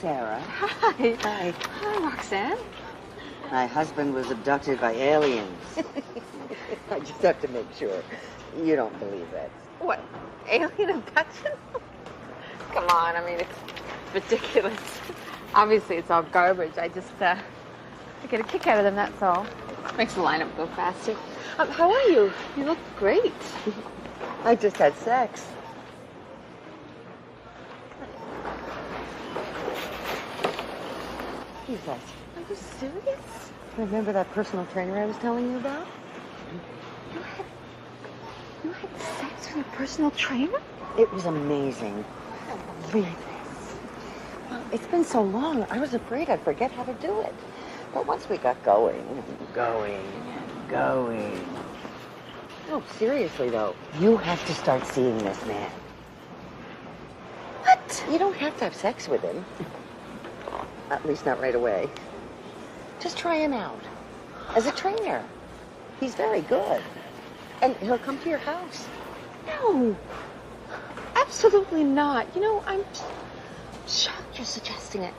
Sarah. Hi. Hi. Hi, Roxanne. My husband was abducted by aliens. I just have to make sure you don't believe that. What? Alien abduction? Come on, I mean, it's ridiculous. Obviously, it's all garbage. I get a kick out of them, that's all. Makes the lineup go faster. How are you? You look great. I just had sex. Who's that? Are you serious? Remember that personal trainer I was telling you about? You had sex with a personal trainer? It was amazing. I don't believe this. Well, it's been so long, I was afraid I'd forget how to do it. But once we got going. No, seriously though, you have to start seeing this man. What? You don't have to have sex with him. At least not right away. Just try him out. As a trainer. He's very good. And he'll come to your house. No. Absolutely not. You know, I'm shocked you're suggesting it.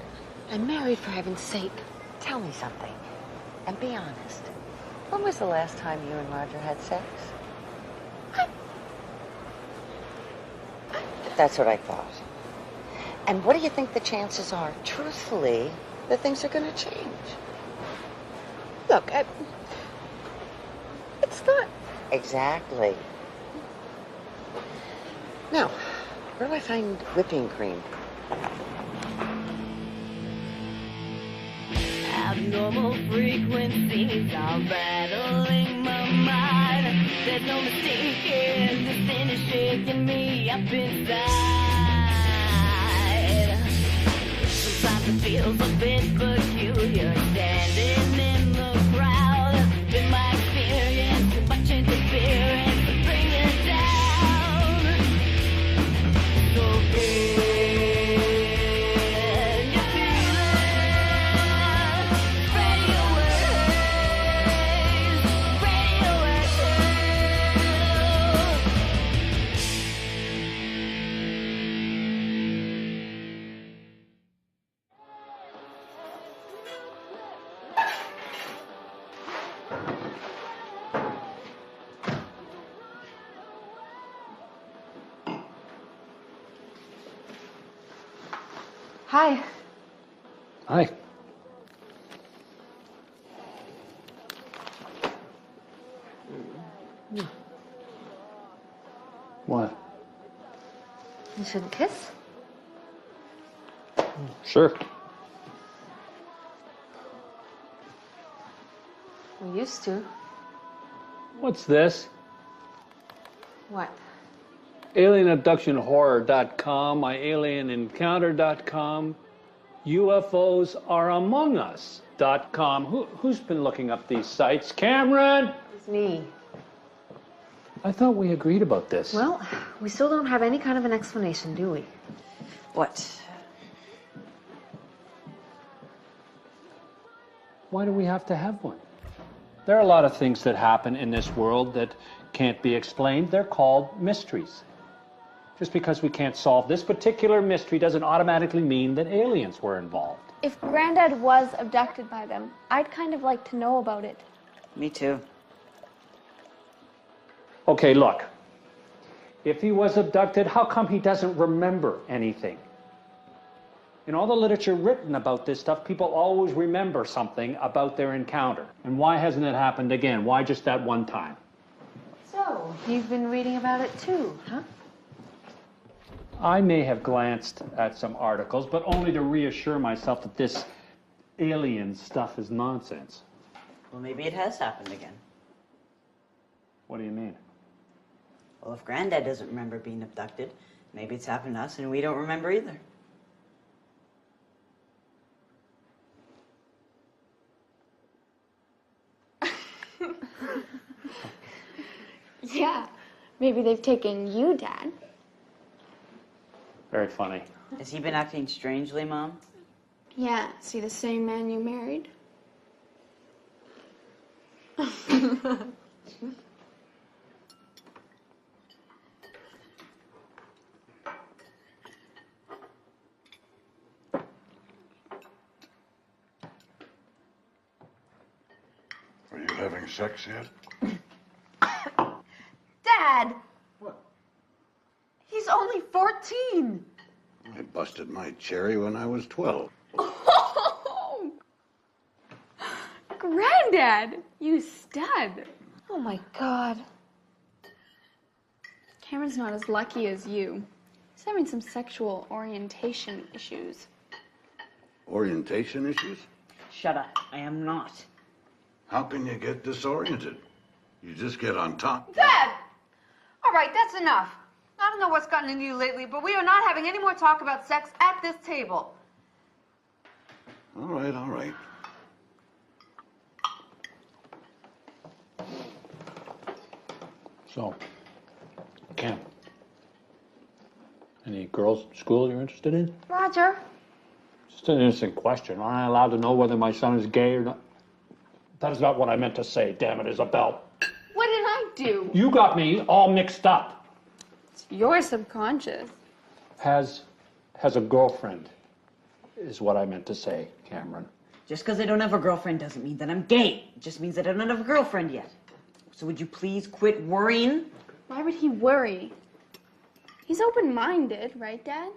I'm married, for heaven's sake. Tell me something. And be honest. When was the last time you and Roger had sex? That's what I thought. And what do you think the chances are, truthfully, that things are going to change? Look, it's not... Exactly. Now, where do I find whipping cream? Abnormal frequencies are rattling my mind. There's no mistaking this thing is shaking me up inside. Sometimes it feels a bit peculiar standing in the crowd. With my experience, too much interference to bring it down. So good, you feel it. Spread your wings, spread your wings. Hi. Hi. What? You shouldn't kiss? Sure. We used to. What's this? What? AlienAbductionHorror.com, myalienencounter.com, UFOsareamongus.com. Who's been looking up these sites? Cameron! It's me. I thought we agreed about this. Well, we still don't have any kind of an explanation, do we? What? Why do we have to have one? There are a lot of things that happen in this world that can't be explained. They're called mysteries. Just because we can't solve this particular mystery doesn't automatically mean that aliens were involved. If Granddad was abducted by them, I'd kind of like to know about it. Me too. Okay, look. If he was abducted, how come he doesn't remember anything? In all the literature written about this stuff, people always remember something about their encounter. And why hasn't it happened again? Why just that one time? So, you've been reading about it too, huh? I may have glanced at some articles, but only to reassure myself that this alien stuff is nonsense. Well, maybe it has happened again. What do you mean? Well, if Granddad doesn't remember being abducted, maybe it's happened to us and we don't remember either. Yeah, maybe they've taken you, Dad. Very funny. Has he been acting strangely, Mom? Yeah, see the same man you married? sex yet? Dad! What? He's only 14. I busted my cherry when I was 12. Oh! Granddad, you stud. Oh my God. Cameron's not as lucky as you. He's having some sexual orientation issues. Orientation issues? Shut up. I am not. How can you get disoriented? You just get on top. Dad! All right, that's enough. I don't know what's gotten into you lately, but we are not having any more talk about sex at this table. All right, all right. So, Cam, any girls at school you're interested in? Roger. Just an innocent question. Am I allowed to know whether my son is gay or not? That is not what I meant to say, damn it, Isabel. What did I do? You got me all mixed up. You're subconscious. Has a girlfriend, is what I meant to say, Cameron. Just because I don't have a girlfriend doesn't mean that I'm gay. It just means that I don't have a girlfriend yet. So would you please quit worrying? Why would he worry? He's open-minded, right, Dad?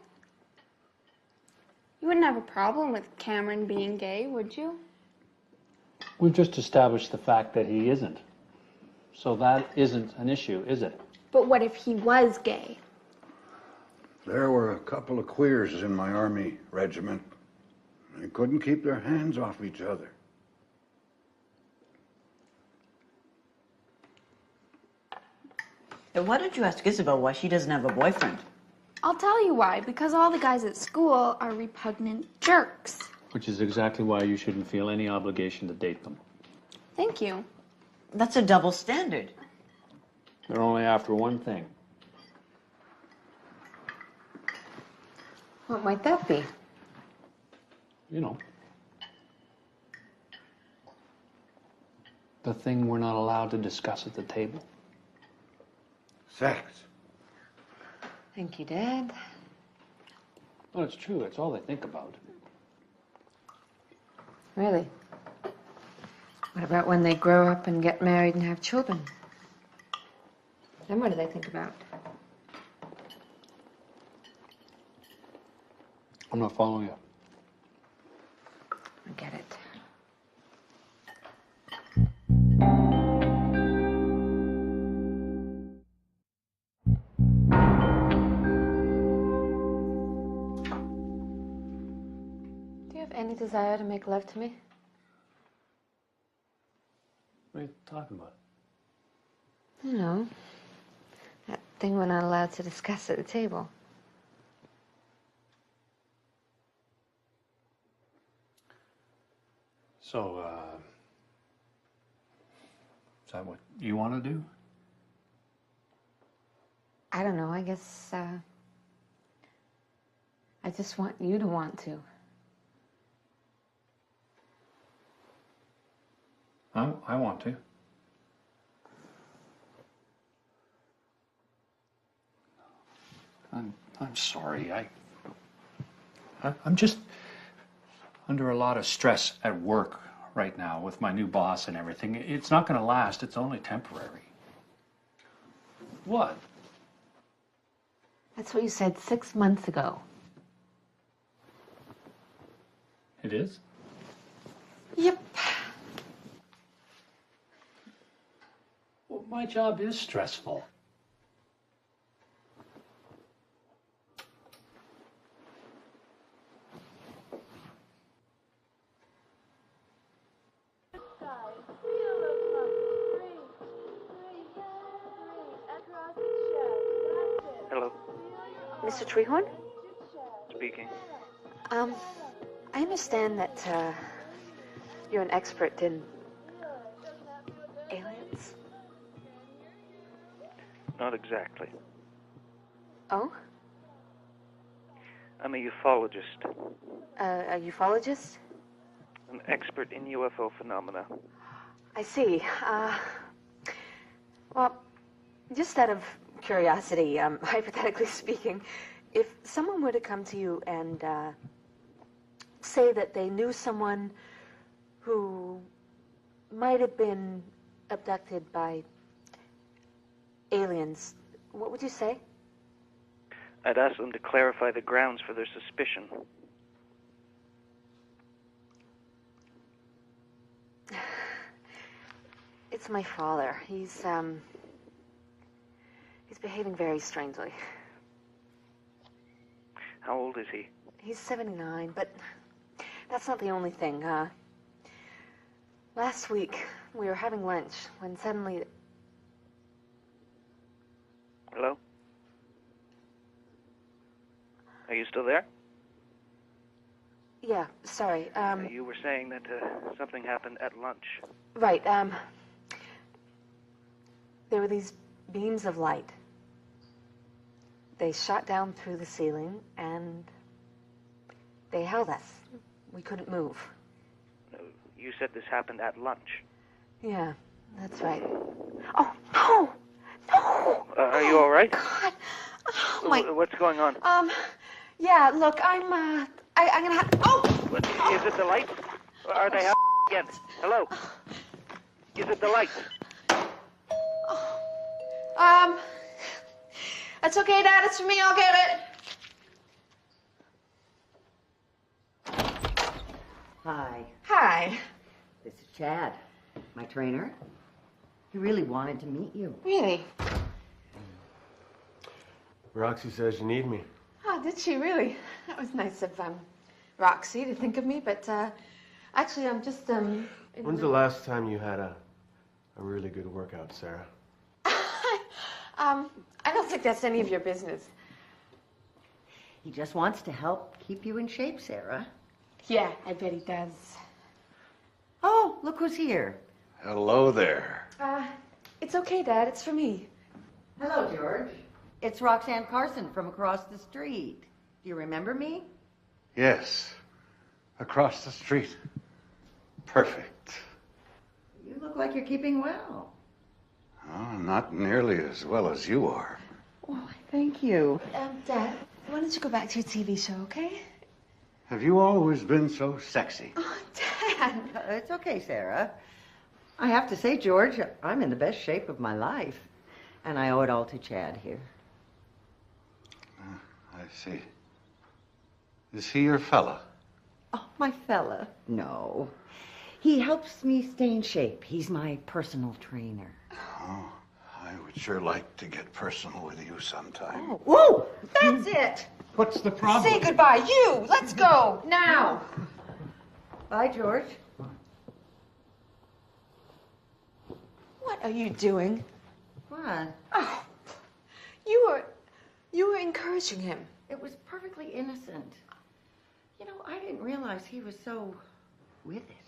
You wouldn't have a problem with Cameron being gay, would you? We've just established the fact that he isn't. So that isn't an issue, is it? But what if he was gay? There were a couple of queers in my army regiment. They couldn't keep their hands off each other. Then why don't you ask Isabel why she doesn't have a boyfriend? I'll tell you why. Because all the guys at school are repugnant jerks. Which is exactly why you shouldn't feel any obligation to date them. Thank you. That's a double standard. They're only after one thing. What might that be? You know. The thing we're not allowed to discuss at the table. Sex. Thank you, Dad. Well, it's true. It's all they think about. Really? What about when they grow up and get married and have children? Then what do they think about? I'm not following you. I get it. Do you have any desire to make love to me? What are you talking about? You know, that thing we're not allowed to discuss at the table. So, is that what you want to do? I don't know, I guess, I just want you to want to. I want to. I'm sorry. I'm just under a lot of stress at work right now with my new boss and everything. It's not going to last. It's only temporary. What? That's what you said 6 months ago. It is? Yep. Well, my job is stressful. Hello, Mr. Treehorn? speaking. I understand that, you're an expert in aliens. Not exactly. Oh? I'm a ufologist, A ufologist? an expert in UFO phenomena. I see. Well, just out of curiosity, hypothetically speaking, if someone were to come to you and say that they knew someone who might have been abducted by aliens, what would you say? I'd ask them to clarify the grounds for their suspicion. It's my father. He's behaving very strangely. How old is he? He's 79, but that's not the only thing. Last week, we were having lunch when suddenly... Hello? Are you still there? Yeah, sorry. You were saying that something happened at lunch. Right, there were these beams of light. They shot down through the ceiling, and they held us. We couldn't move. You said this happened at lunch. Yeah, that's right. Oh, no! No! Are you all right? God! Oh, my... What's going on? Yeah, look, I'm gonna have... Oh! What, is it the lights? Are they out again? Hello? Is it the lights? That's okay, Dad. It's for me. I'll get it. Hi, Hi. this is Chad, my trainer. He really wanted to meet you. Really? Roxy says you need me. Oh, did she really? That was nice of Roxy to think of me, but actually, I'm just When's the last time you had a really good workout, Sarah? I don't think that's any of your business. He just wants to help keep you in shape, Sarah. Yeah, I bet he does. Oh, look who's here. Hello there. It's okay, Dad. It's for me. Hello, George. It's Roxanne Carson from across the street. Do you remember me? Yes. Across the street. Perfect. You look like you're keeping well. Oh, not nearly as well as you are. Oh, thank you. Dad, why don't you go back to your TV show, okay? Have you always been so sexy? Oh, Dad. It's okay, Sarah. I have to say, George, I'm in the best shape of my life. And I owe it all to Chad here. I see. Is he your fella? Oh, my fella? No. He helps me stay in shape. He's my personal trainer. Oh, I would sure like to get personal with you sometime. Oh, whoa! That's it! What's the problem? Say goodbye. You! Let's go! Now! Bye, George. What are you doing? What? Oh, you were encouraging him. It was perfectly innocent. You know, I didn't realize he was so with it.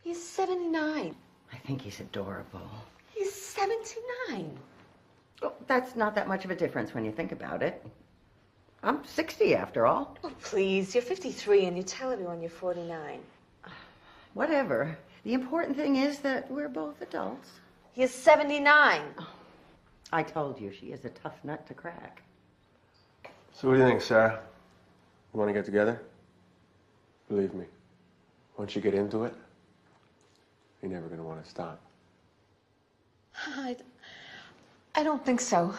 He's 79. I think he's adorable. He's 79. Well, that's not that much of a difference when you think about it. I'm 60 after all. Oh, please. You're 53 and you tell everyone you're 49. Whatever. The important thing is that we're both adults. He's 79. I told you, she is a tough nut to crack. So what do you think, Sarah? You want to get together? Believe me, once you get into it, you're never going to want to stop. I don't think so.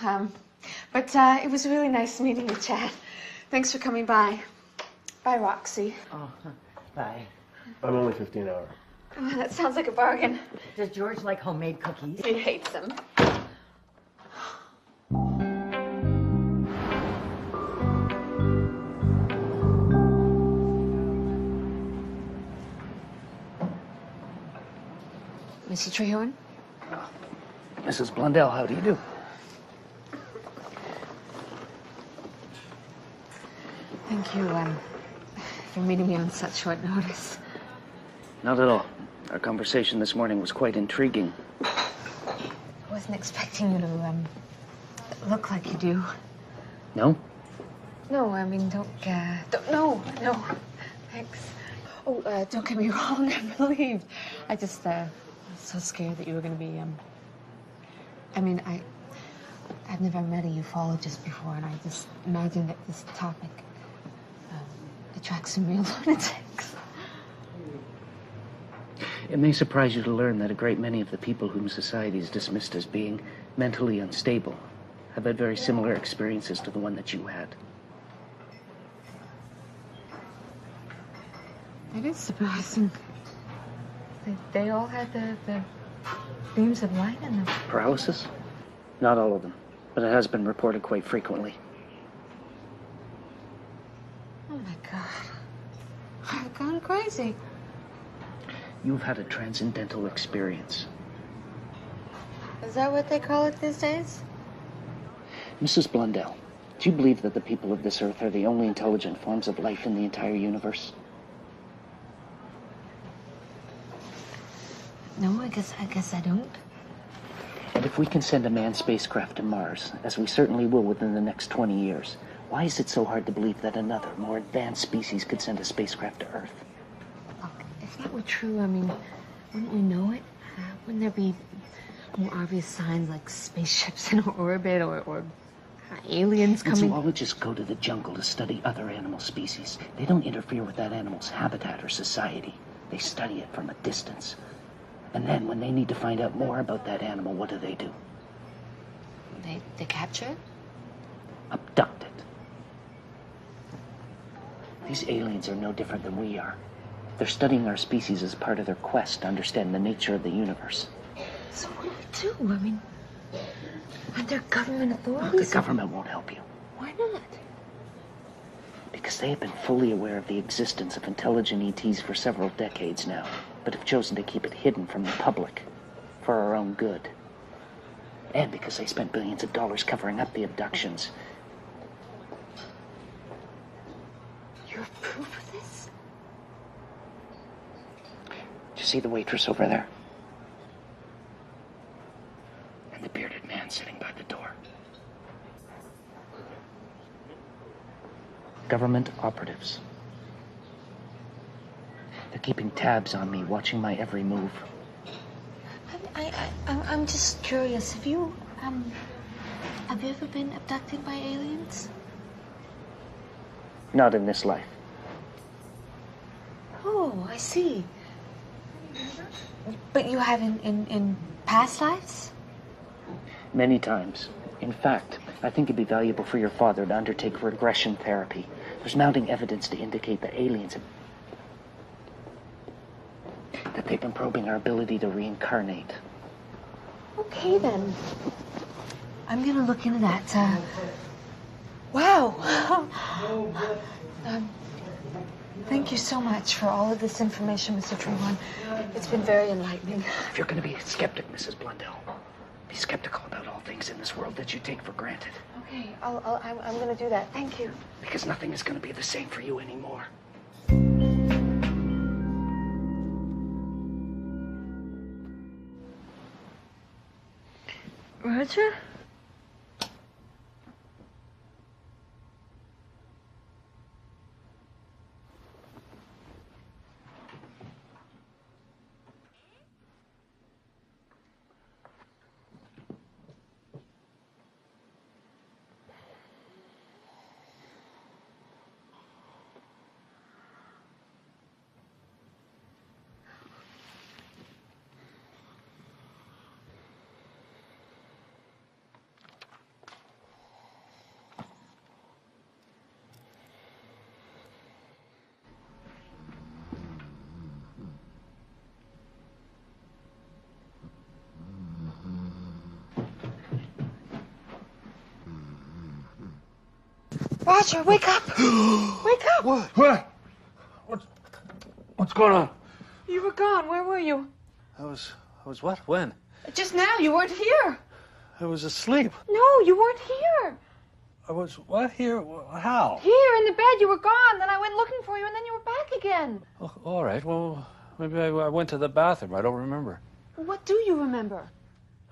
But it was really nice meeting you, Chad. Thanks for coming by. Bye, Roxy. Oh, bye. I'm only 50 an hour. Oh, that sounds like a bargain. Does George like homemade cookies? He hates them. Mr. Trehorn? Mrs. Blundell, how do you do? Thank you, for meeting me on such short notice. Not at all. Our conversation this morning was quite intriguing. I wasn't expecting you to, look like you do. No? No, I mean, no, thanks. Oh, don't get me wrong, I'm relieved. I just, was so scared that you were gonna be, I mean, I've never met a ufologist before, and I just imagined that this topic, attracts some real lunatics. It may surprise you to learn that a great many of the people whom society has dismissed as being mentally unstable have had very similar experiences to the one that you had. It is surprising. They all had the beams of light in them. Paralysis? Not all of them, but it has been reported quite frequently. Oh my God. I've gone crazy. You've had a transcendental experience. Is that what they call it these days? Mrs. Blundell, do you believe that the people of this earth are the only intelligent forms of life in the entire universe? No, I guess I don't. And if we can send a manned spacecraft to Mars, as we certainly will within the next 20 years, why is it so hard to believe that another, more advanced species could send a spacecraft to Earth? Look, if that were true, I mean, wouldn't we know it? Wouldn't there be more obvious signs like spaceships in orbit or aliens When coming? zoologists go to the jungle to study other animal species, they don't interfere with that animal's habitat or society. They study it from a distance. And then, when they need to find out more about that animal, what do? They capture it? Abduct it. These aliens are no different than we are. They're studying our species as part of their quest to understand the nature of the universe. So what do we do? I mean, aren't there government authorities? Look, the government won't help you. Why not? Because they have been fully aware of the existence of intelligent ETs for several decades now, but have chosen to keep it hidden from the public for our own good. And because they spent billions of dollars covering up the abductions. You have proof of this? Do you see the waitress over there? And the bearded man sitting by the door. Government operatives. They're keeping tabs on me, watching my every move. I'm just curious. Have you ever been abducted by aliens? Not in this life. Oh, I see. But you have in past lives? Many times. In fact, I think it'd be valuable for your father to undertake regression therapy. There's mounting evidence to indicate that aliens have... that they've been probing our ability to reincarnate. Okay, then. I'm gonna look into that. Wow. Thank you so much for all of this information, Mr. Tremont. It's been very enlightening. If you're going to be a skeptic, Mrs. Blundell, be skeptical about all things in this world that you take for granted. Okay, I'm gonna do that. Thank you. Because nothing is going to be the same for you anymore. Roger? Roger, wake up! Wake up! What? What's going on? You were gone. Where were you? I was what? When? Just now. You weren't here. I was asleep. No, you weren't here. I was what? Here? How? Here in the bed. You were gone. Then I went looking for you, and then you were back again. Oh, all right. Well, maybe I went to the bathroom. I don't remember. What do you remember?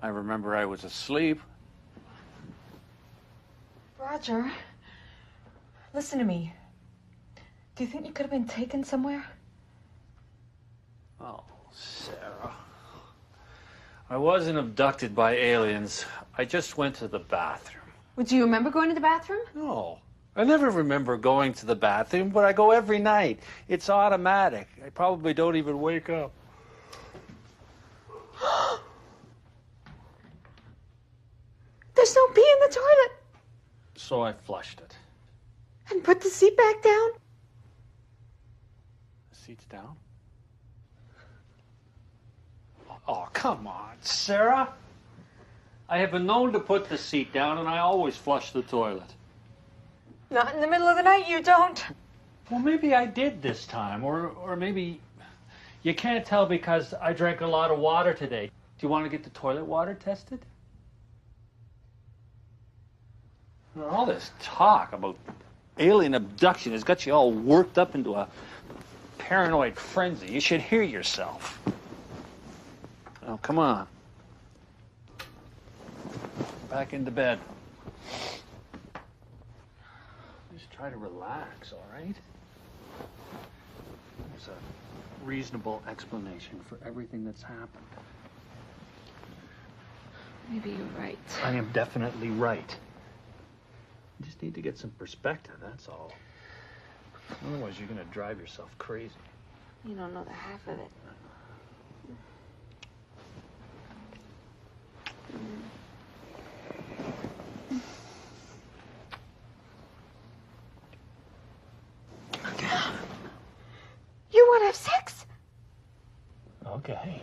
I remember I was asleep. Roger, listen to me. Do you think you could have been taken somewhere? Oh, Sarah. I wasn't abducted by aliens. I just went to the bathroom. Well, do you remember going to the bathroom? No. I never remember going to the bathroom, but I go every night. It's automatic. I probably don't even wake up. There's no pee in the toilet. So I flushed it. And put the seat back down. The seat's down? Oh, come on, Sarah. I have been known to put the seat down, and I always flush the toilet. Not in the middle of the night, you don't. Well, maybe I did this time, or maybe you can't tell because I drank a lot of water today. Do you want to get the toilet water tested? All this talk about alien abduction has got you all worked up into a paranoid frenzy. You should hear yourself. Oh, come on. Back into bed. Just try to relax, all right? There's a reasonable explanation for everything that's happened. Maybe you're right. I am definitely right. You just need to get some perspective, that's all. Otherwise, you're going to drive yourself crazy. You don't know the half of it. You want to have sex? Okay.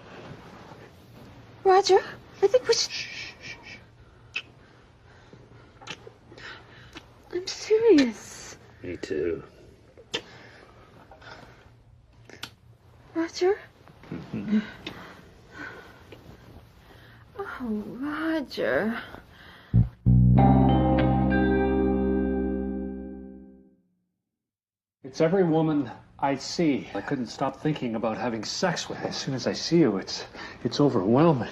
Roger, I think we should... I'm serious. Me too. Roger? Oh, Roger. It's every woman I see. I couldn't stop thinking about having sex with. As soon as I see you, it's overwhelming.